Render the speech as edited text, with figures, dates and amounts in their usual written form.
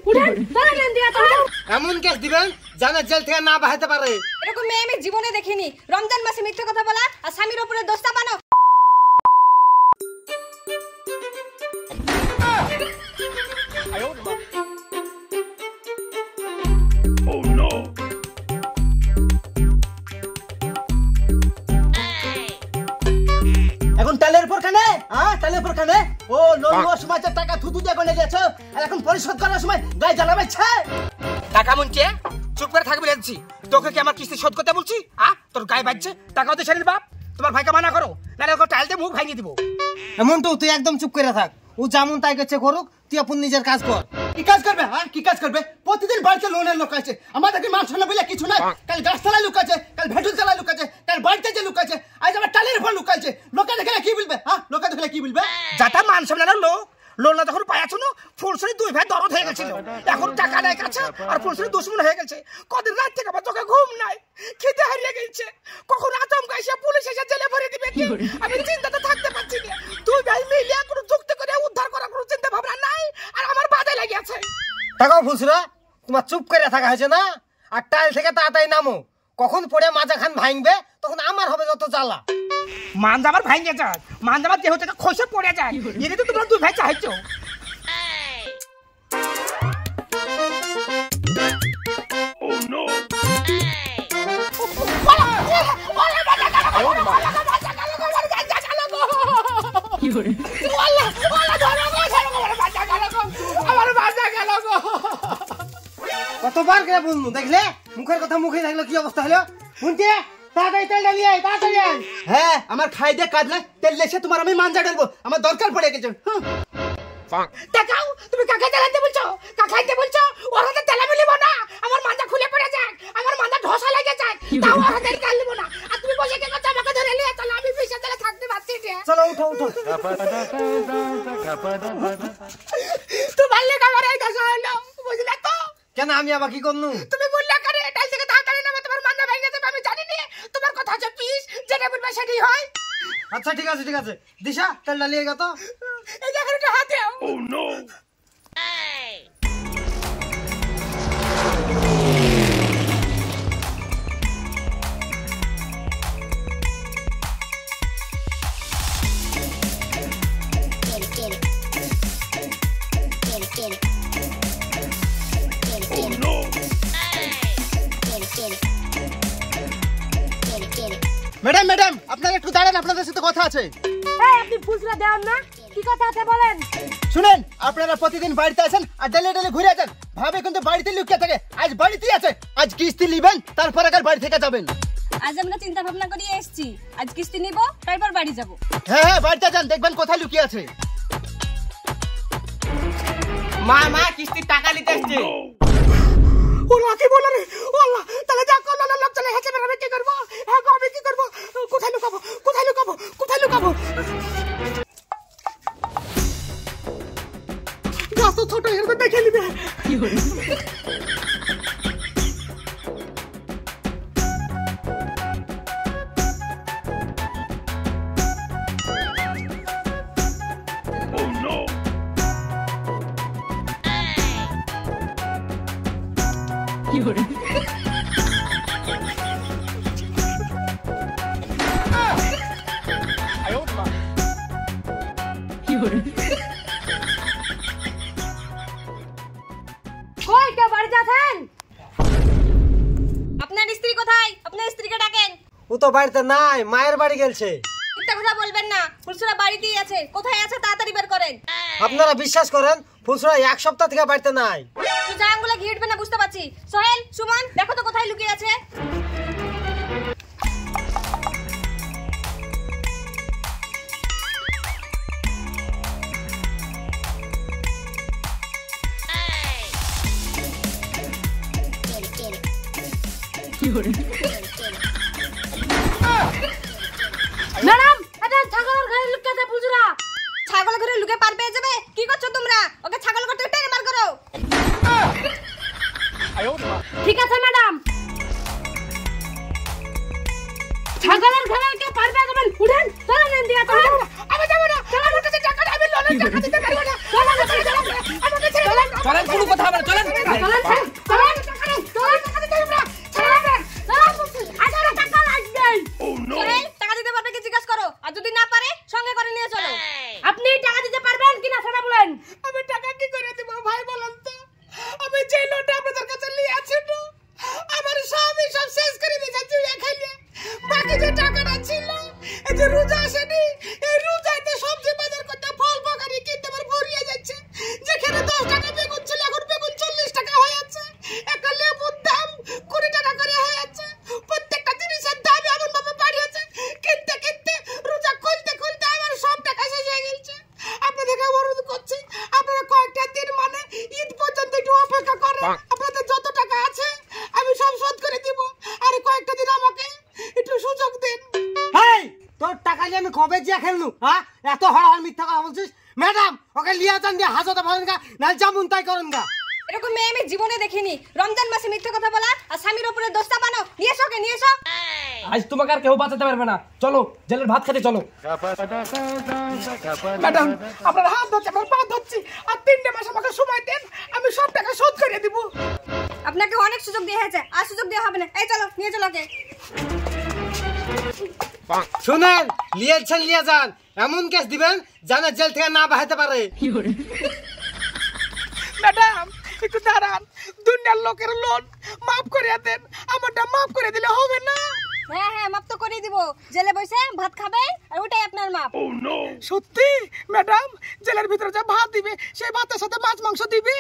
উঠেন তারা নেন দিয়া তো এমন কেস দিবেন জানা জেল থেকে না বাহাইতে পারে। এরকম মেয়ে আমি জীবনে দেখিনি। রমজান মাসে মিথ্যা কথা বলা আর স্বামীর উপরে দোষ চাপানো। এখন তেলের পরখানে তেলের পরখানে ও লোন নেওয়ার সময় যে টাকা থুতু দিয়ে গলে গেছো আর এখন পরিশোধ করার সময় গায়ে জ্বালাবাইছে। টাকা মনকে চুপ করে থাকবি বলছি। তোকে কি আমার কিস্তি শোধ করতে বলছি? তোর গায়ে বাজছে টাকাও তো শরীর বাপ। তোমার ভাইকে মানা করো নাহলে ওকে টাইলতে মুখ ভাঙিয়ে দিব। এমন তো তুই একদম চুপ করে থাক। ও যেমন তাই করছে করুক, তুই আপন নিজের কাজ কর। কি কাজ করবে? কি কাজ করবে? প্রতিদিন বাড়িতে লোনের লোক আছে, আমাদের কি মান সম্মান বলে কিছু নাই? কাল গাছতলায় লোক আছে, কাল ভেটুল তলায় লোক আছে, কাল বাড়িতে যে লোক আছে, আজ আমার টালের উপর লোক আছে। লোকে দেখলে কি বলবে? লোকে দেখলে কি বলবে? যাটা মান সম্মানের লোক লোনটা যখন পাইয়াছো না ফুলসুরি দুই ভাই দরদ হয়ে গেছিল। এখন টাকা নাই কাছে আর ফুলসুরি দুশ্মন হয়ে গেছে। কদিন রাত থেকে আমার চোখে ঘুম নাই, খিদে হারিয়ে গেছে। কখন আচমকা এসে পুলিশ এসে জেলে ভরে দিবে কি আমি চিন্তাতে থাকতে পারছি না। দুই ভাই মিলে কোনো যুক্তি করে উদ্ধার করার কোনো চিন্তা ভাবনা নাই আর আমার বাধা লেগে আছে। টাকা ফুলসুরা তোমার চুপ করে থাকা হয়েছে না? আর টাইল থেকে তাড়াতাড়ি নামো, কখন পড়ে মাজা খান ভাঙবে তখন আমার হবে যত জ্বালা। মানজাবার ভাঙে যায়, মানজাবার দেহ থেকে খসে পড়ে যায়। এনে তো তোমরা দুই ভাই চাইছো। কতবার করে বলবো দেখলে মুখের কথা মুখে থাকলো কি অবস্থা হলো? শুনছে তাড়াতাড়ি তেল ঢালিয়ে তাড়াতাড়ি। হ্যাঁ আমার খাই দিয়ে কাজ নাই, তেল লেসে তোমার আমি মাঞ্জা ঢালবো, আমার দরকার পড়ে গেছে। দেখাও তুমি কাকে জ্বালাতে বলছো? কাকাইতে বলছো? ওর হাতে তেল মিলিব না, আমার মাঞ্জা খুলে পড়ে যায়, আমার মাঞ্জা ধসা লেগে যায়, তাও ওর হাতে তেল নিব না। আর তুমি বসে কে করছো? আমাকে ধরে নিয়ে চলো, আমি পিছে তেলে থাকতে পারছি না। চলো উঠো উঠো। তোমার লেগে আমার এই দশা হলো, বুঝলে তো? কেন আমি আবার কি করলু? তুমি বললে করে টাইল থেকে তাড়াতাড়ি নামো, তোমার মাঞ্জা ভেঙে যাবে। আমি জানি না, তোমার কথা হচ্ছে পিস, যেটা বলবে সেটাই হয়। আচ্ছা ঠিক আছে ঠিক আছে, দিশা তেল ঢালিয়ে গেত। এই যে একটা হাতে। ও নো। ম্যাডাম ম্যাডাম আপনারা একটু দাঁড়ান, আপনাদের সাথে কথা আছে। আপনি ফুসলা দেন না, কি কথা আছে বলেন। শুনেন, আপনারা প্রতিদিন বাড়িতে আসেন আর ডেলে ডেলে ঘুরে যান, ভাবে কিন্তু বাড়িতে লুকিয়ে থাকে। আজ বাড়িতেই আছে, আজ কিস্তি নিবেন তারপর আবার বাড়ি থেকে যাবেন। আজ আমরা চিন্তা ভাবনা করে এসেছি, আজ কিস্তি নিব তারপর বাড়ি যাব। হ্যাঁ হ্যাঁ বাড়িতে যান, দেখবেন কোথায় লুকিয়ে আছে। মা মা কিস্তির টাকা নিতে এসেছে। ওলা কি বলে রে? ওলা তাহলে যা করলো লোক চলে হেঁচে বেরোবে, কি করবো? হ্যাঁ আমি কি করবো? কোথায় লুকাবো কোথায় লুকাবো কোথায় লুকাবো? গাছ তো ছোট, এরকম দেখে নিবে। কই কেউ বাড়িতে আছেন? আপনার স্ত্রী কোথায়? আপনার স্ত্রীকে ডাকেন। ও তো বাড়িতে নাই, মায়ের বাড়ি গেছে। মিথ্যা কথা বলবেন না, ফুলসুরা বাড়িতেই আছে। কোথায় আছে তাড়াতাড়ি বের করেন। আপনারা বিশ্বাস করেন ফুলসুরা এক সপ্তাহ থেকে বাড়িতে নাই। তো জাঙ্গুলা ঘিরবে না বুঝতে পারছি। সোহেল সুমন দেখো তো কোথায় লুকিয়ে আছে। ম্যাডাম এটা ছাগলের ঘরে লুকিয়ে আছে ফুলসুরা। ছাগলের ঘরে লুকিয়ে পার পেয়ে যাবে? কি করছো তোমরা? ওকে ছাগল ঘর থেকে টেনে বার করো। ঠিক আছে ম্যাডাম। ছাগলের ঘরে কে পার পেয়ে যাবেন? উঠেন চলো নেন দিয়া। আমি যাব না, আমার কাছে টাকা নাই, আমি লোনের টাকা দিতে পারবো না। আমাকে ছেড়ে দাও, আমাকে ছেড়ে দাও। চলেন কোনো কথা হবে না, চলেন চলেন চলেন চলেন টাকা দিতে হবে না চলেন আরে টাকা লাগবে চলেন টাকা দিতে পারবে কি জিজ্ঞাসা করো আর যদি না পারে সঙ্গে করে নিয়ে চলো আপনি টাকা দিতে পারবেন কিনা সেটা বলেন আমি টাকা কি করে দেব ভাই বলেন তো আমি যে লোটা আপনাদের কাছে নিয়ে আছি তো আমার স্বামী সব শেষ করে দিয়ে যাচ্ছে এখানে বাকি যে টাকাটা ছিল এই যে রোজা আসেনি এই রোজাতে সবজি বাজার করতে ফল বাগানি কিনতে আমার ভরিয়ে যাচ্ছে যেখানে 10 টাকা বেগুন ছিল এখন বেগুন 40 টাকা হয়ে যাচ্ছে একটা লেবুর দাম 20 টাকা করে হয়ে যাচ্ছে প্রত্যেকটা জিনিসের দাম এমন ভাবে বাড়িয়েছে কিনতে কিনতে রোজা খুলতে খুলতে আমার সব টাকা শেষ হয়ে গেছে আপনাদেরকে অনুরোধ করছি আপনারা কয়েকটা দিন মানে ঈদ পর্যন্ত একটু অপেক্ষা করেন আপনাদের যত টাকা আছে আমি সব শোধ করে দিব আর কয়েকটা দিন আমাকে একটু সুযোগ দিন হেই তোর টাকা নিয়ে আমি কবে জিয়া খেলনু হ্যাঁ এত হড়াহড় মিথ্যা কথা বলছিস ম্যাডাম ওকে লিয়া যান দিয়ে হাজতে ভরেন গা না যেমন তাই করেন গা এরকম মেয়ে আমি জীবনে দেখিনি রমজান মাসে মিথ্যা কথা বলা আর স্বামীর উপরে দোষটা বানো নিয়ে এসো কে নিয়ে এসো আজ তোমাকে আর কেউ বাঁচাতে পারবে না, চলো জেলের ভাত খেতে চলো। ম্যাডাম আপনার হাত ধরছি আমার পা ধরছি আর 3 মাস আমাকে সময় দেন আমি সব টাকা শোধ করে দিব আপনাকে অনেক সুযোগ দেয়া হয়েছে আর সুযোগ দেওয়া হবে না এই চলো নিয়ে চলো কে শুনেন লিয়েছেন লিয়া যান এমন কেস দিবেন জানা জেল থেকে না বাহাইতে পারে ম্যাডাম একটু দাঁড়ান দুনিয়ার লোকের লোন মাফ করে দেন আমারটা মাফ করে দিলে হবে না হ্যাঁ হ্যাঁ মাপ তো করেই দিব জেলে বসে ভাত খাবে আর ওটাই আপনার মাপ সত্যি ম্যাডাম জেলের ভিতরে যে ভাত দিবে সেই ভাতের সাথে মাছ মাংস দিবে